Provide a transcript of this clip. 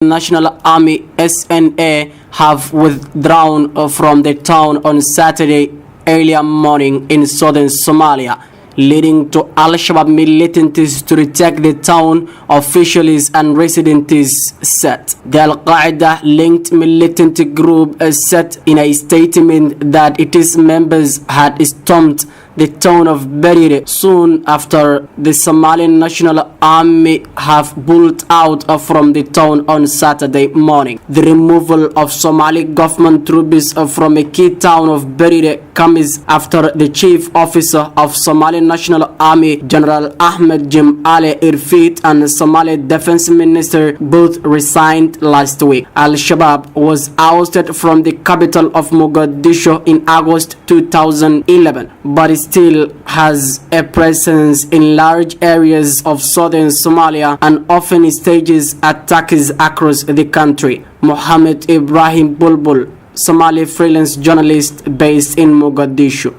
National Army SNA have withdrawn from the town on Saturday early morning in southern Somalia, leading to Al-Shabaab militants to retake the town, officials and residents said. The Al-Qaeda linked militant group said in a statement that its members had stormed the town of Berire soon after the Somali National Army have pulled out from the town on Saturday morning. The removal of Somali government troops from a key town of Berire comes after the chief officer of Somali National Army, General Ahmed Jim Ali Irfit, and Somali Defense Minister both resigned last week. Al-Shabaab was ousted from the capital of Mogadishu in August 2011, but still has a presence in large areas of southern Somalia and often stages attacks across the country. Mohammed Ibrahim Bulbul, Somali freelance journalist based in Mogadishu.